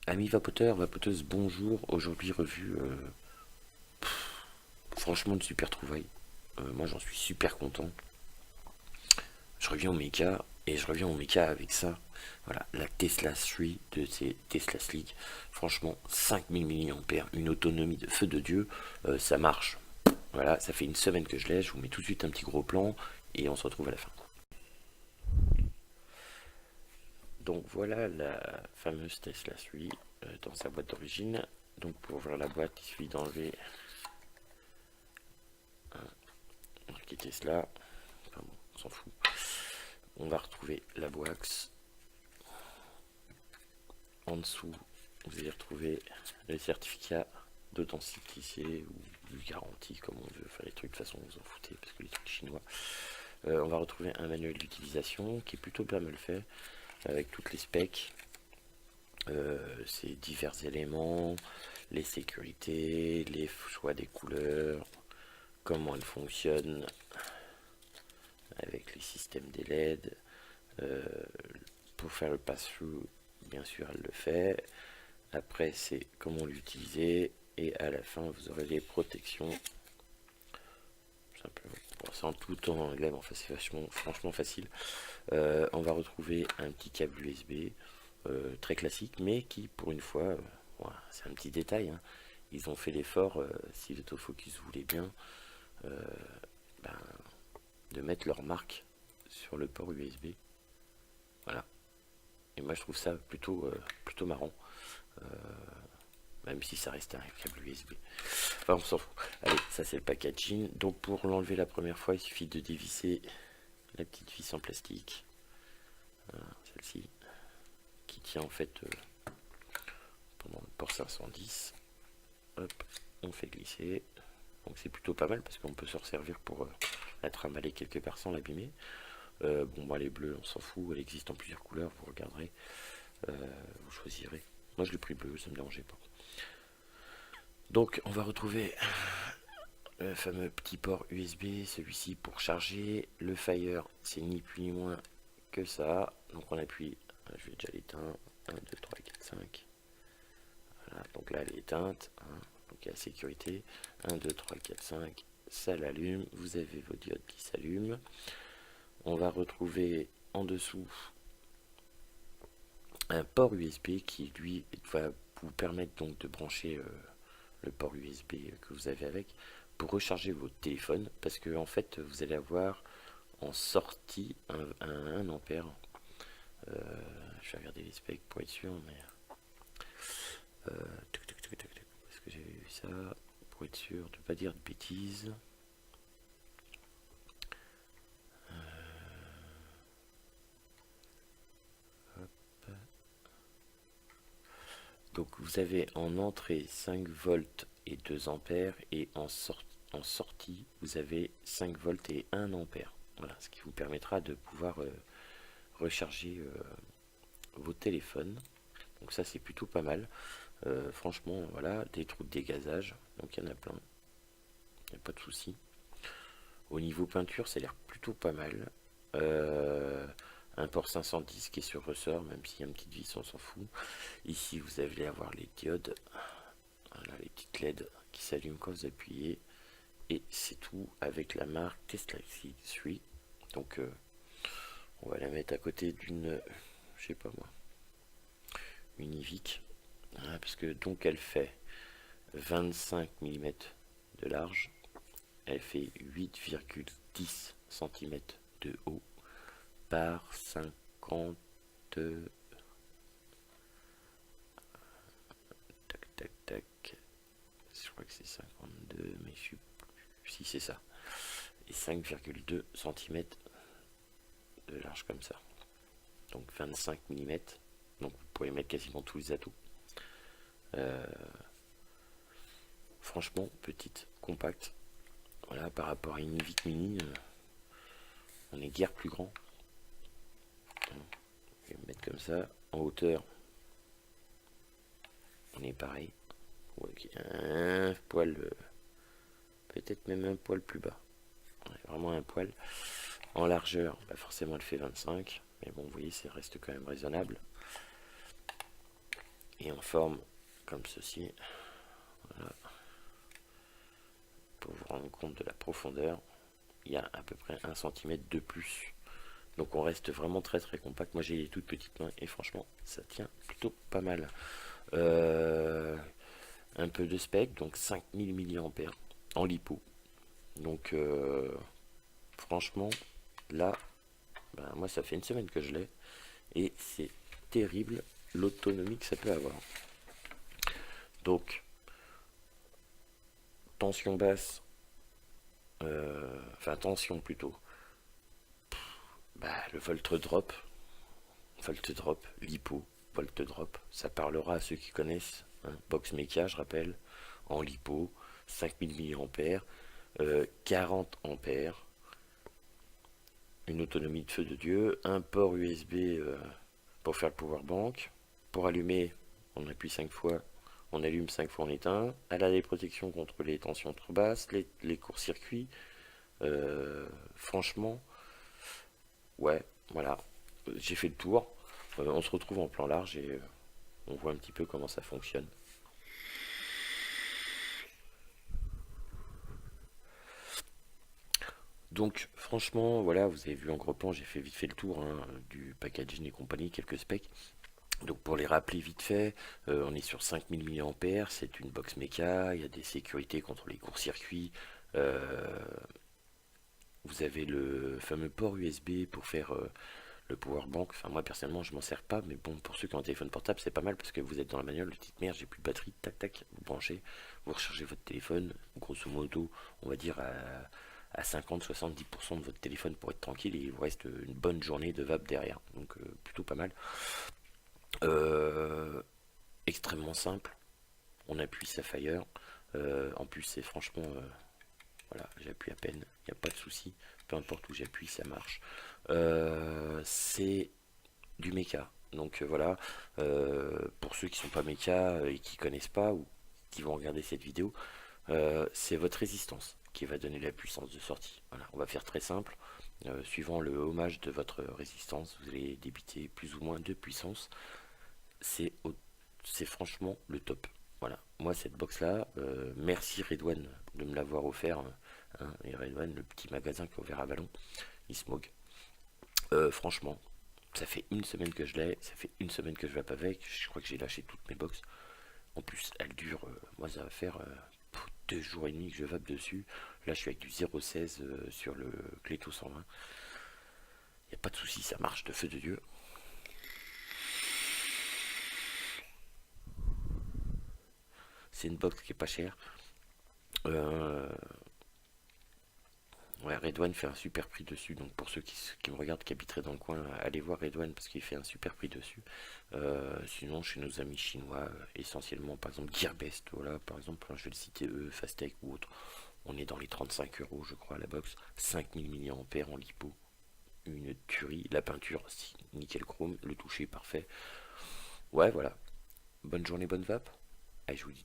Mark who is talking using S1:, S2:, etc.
S1: Amis vapoteurs, vapoteuses, bonjour. Aujourd'hui, revue, franchement, une super trouvaille. Moi, j'en suis super content. Je reviens au méca, et je reviens au méca avec ça. Voilà, la Tesla 3 de ces Tesla Slick. Franchement, 5000 mAh, une autonomie de feu de Dieu, ça marche. Voilà, ça fait une semaine que je l'ai. Je vous mets tout de suite un petit gros plan, et on se retrouve à la fin. Donc voilà la fameuse Tesla 3 dans sa boîte d'origine. Donc pour ouvrir la boîte, il suffit d'enlever marqué Tesla. Enfin bon, on s'en fout. On va retrouver la box. En dessous, vous allez retrouver le certificat d'authenticité ou de garantie, comme on veut. Enfin, les trucs, de toute façon, vous en foutez, parce que les trucs chinois. On va retrouver un manuel d'utilisation qui est plutôt bien mal fait, avec toutes les specs, ces divers éléments, les sécurités, les choix des couleurs, comment elles fonctionnent avec les systèmes des LED. Pour faire le pass-through, bien sûr, elle le fait. Après, c'est comment l'utiliser. Et à la fin, vous aurez les protections. Simplement. Bon, c'est en tout en anglais, mais enfin, c'est franchement facile. On va retrouver un petit câble USB très classique, mais qui, pour une fois, voilà, c'est un petit détail. Hein. Ils ont fait l'effort, si l'autofocus voulait bien, ben, de mettre leur marque sur le port USB. Voilà. Et moi, je trouve ça plutôt marrant. Même si ça reste un câble USB. Enfin, on s'en fout. Allez, ça c'est le packaging. Donc pour l'enlever la première fois, il suffit de dévisser la petite vis en plastique. Voilà, celle-ci, qui tient en fait pendant le port 510. Hop, on fait glisser. Donc c'est plutôt pas mal parce qu'on peut se resservir pour la trimballer quelque part sans l'abîmer. Bon, bah, les bleus, on s'en fout. Elle existe en plusieurs couleurs, vous regarderez. Vous choisirez. Moi je l'ai pris bleu, ça me dérangeait pas. Donc on va retrouver le fameux petit port USB, celui-ci pour charger. Le Fire, c'est ni plus ni moins que ça. Donc on appuie, je vais déjà l'éteindre. 1, 2, 3, 4, 5. Voilà, donc là elle est éteinte. Hein. Donc il y a la sécurité. 1, 2, 3, 4, 5. Ça l'allume. Vous avez vos diodes qui s'allument. On va retrouver en dessous un port USB qui lui va vous permettre donc de brancher le port USB que vous avez avec pour recharger votre téléphone, parce que en fait vous allez avoir en sortie un 1 ampère. Je vais regarder les specs pour être sûr, mais est-ce que j'ai vu ça pour être sûr de ne pas dire de bêtises. Donc vous avez en entrée 5 volts et 2 ampères, et en sortie vous avez 5 volts et 1 ampère. Voilà, ce qui vous permettra de pouvoir recharger vos téléphones. Donc ça c'est plutôt pas mal. Franchement, voilà, des trous de dégazage, donc il y en a plein, il n'y a pas de souci. Au niveau peinture, ça a l'air plutôt pas mal. Un port 510 qui est sur ressort, même s'il y a une petite vis, on s'en fout. Ici, vous allez avoir les diodes, voilà, les petites LED qui s'allument quand vous appuyez. Et c'est tout avec la marque Tesla 3. Donc, on va la mettre à côté d'une, je sais pas moi, une Ivic. Voilà, parce que donc elle fait 25 mm de large, elle fait 8,10 cm de haut par 50. Tac, tac, tac. Je crois que c'est 52, mais je suis. Si, c'est ça. Et 5,2 cm de large comme ça. Donc 25 mm. Donc vous pouvez mettre quasiment tous les atouts. Franchement, petite, compacte. Voilà, par rapport à une Vic Mini, on est guère plus grand. Je vais me mettre comme ça. En hauteur, on est pareil. Okay. Un poil, peut-être même un poil plus bas. Vraiment un poil. En largeur, bah forcément elle fait 25. Mais bon, vous voyez, ça reste quand même raisonnable. et en forme comme ceci. Voilà. Pour vous rendre compte de la profondeur, il y a à peu près 1 cm de plus. Donc on reste vraiment très très compact. Moi j'ai les toutes petites mains et franchement ça tient plutôt pas mal. Un peu de spec, donc 5000 mAh en lipo. Donc franchement là, ben, moi ça fait une semaine que je l'ai et c'est terrible l'autonomie que ça peut avoir. Donc tension basse, enfin tension plutôt, bah, le volt drop, lipo, volt drop, ça parlera à ceux qui connaissent, hein. Box Mecha, je rappelle, en lipo, 5000 mAh, 40 ampères, une autonomie de feu de Dieu, un port USB pour faire le power bank, pour allumer, on appuie 5 fois, on allume 5 fois, on éteint, elle a des protections contre les tensions trop basses, les courts-circuits, franchement, ouais, voilà, j'ai fait le tour. On se retrouve en plan large et on voit un petit peu comment ça fonctionne. Donc franchement, voilà, vous avez vu en gros plan, j'ai fait vite fait le tour, hein, du packaging et compagnie, quelques specs. Donc pour les rappeler vite fait, on est sur 5000 mAh, c'est une box méca, il y a des sécurités contre les courts-circuits. Vous avez le fameux port USB pour faire le power bank. Enfin moi personnellement je m'en sers pas, mais bon, pour ceux qui ont un téléphone portable c'est pas mal parce que vous êtes dans la manuelle, le titre merde, j'ai plus de batterie, tac tac, vous branchez, vous rechargez votre téléphone, grosso modo on va dire à 50-70% de votre téléphone pour être tranquille et il vous reste une bonne journée de vape derrière, donc plutôt pas mal. Euh, Extrêmement simple, on appuie Sapphire, en plus c'est franchement, voilà, j'appuie à peine, il n'y a pas de souci, peu importe où j'appuie ça marche. C'est du méca. Donc voilà, pour ceux qui sont pas méca et qui connaissent pas ou qui vont regarder cette vidéo, c'est votre résistance qui va donner la puissance de sortie. Voilà, on va faire très simple. Suivant le hommage de votre résistance, vous allez débiter plus ou moins de puissance. C'est franchement le top. Voilà, moi cette box là, merci Redouane de me l'avoir offert, hein, et Redouane, le petit magasin qui est ouvert à Vallon, il se moque. Franchement, ça fait une semaine que je l'ai, ça fait une semaine que je vape avec, je crois que j'ai lâché toutes mes box. En plus, elle dure, moi ça va faire 2 jours et demi que je vape dessus. Là, je suis avec du 0,16 sur le Cléto 120. Il n'y a pas de souci, ça marche de feu de Dieu. C'est une box qui est pas chère. Euh, Ouais, Redouane fait un super prix dessus, donc pour ceux qui me regardent, qui habiteraient dans le coin, allez voir Redouane parce qu'il fait un super prix dessus. Sinon, chez nos amis chinois, essentiellement, par exemple Gearbest, voilà, par exemple, hein, je vais le citer eux, Fastech ou autre, on est dans les 35 euros, je crois, à la box, 5000 mAh en lipo, une tuerie, la peinture, nickel chrome, le toucher parfait. Ouais, voilà, bonne journée, bonne vape, allez, je vous dis